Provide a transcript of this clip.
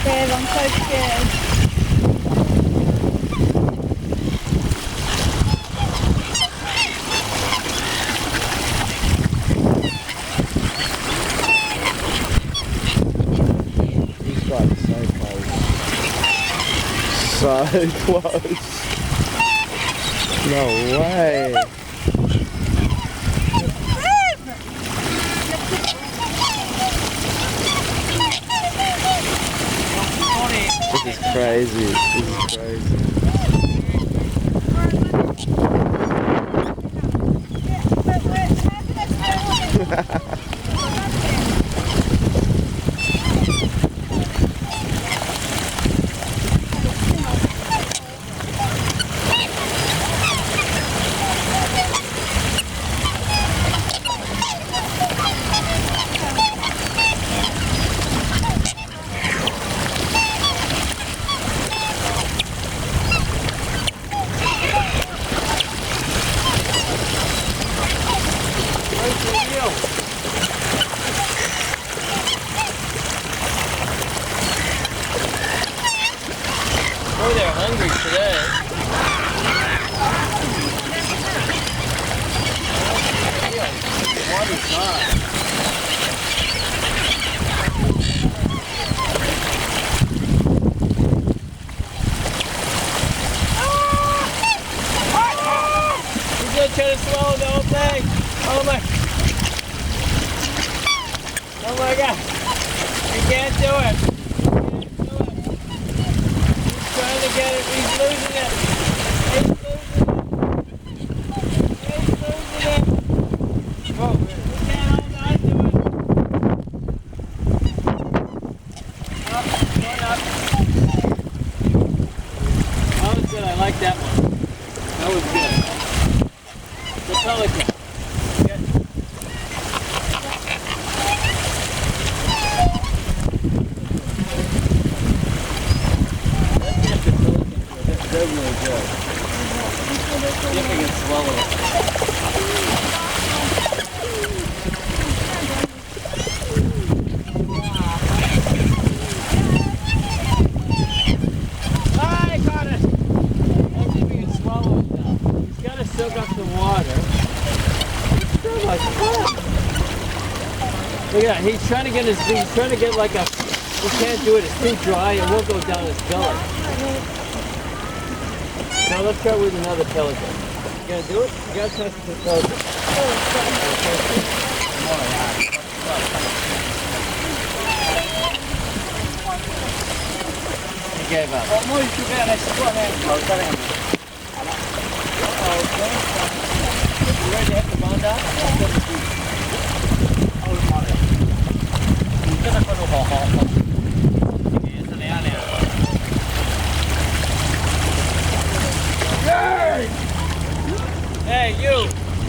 Dave, I'm so scared. He's got so close. No way. This is crazy. Oh, they're hungry today. Water's not. He's gonna try to swallow the whole thing. Oh my. Oh my God. He can't do it. Trying to get it, he's losing it. He's losing it. Whoa, we can't hold on to it. Up, going up. That was good, I like that one. That was good. The pelican. Good. They're really good. See if I can swallow it. I got it! Let's see if we can swallow it now. He's got to soak up the water. It's so much fun. Look at that, he's trying to get like a, he can't do it, it's too dry, it won't go down his belly. Now let's try with another pelican. You gonna do it? You gotta test the pelican. He gave up. You ready to hit the bone down? Hey, you!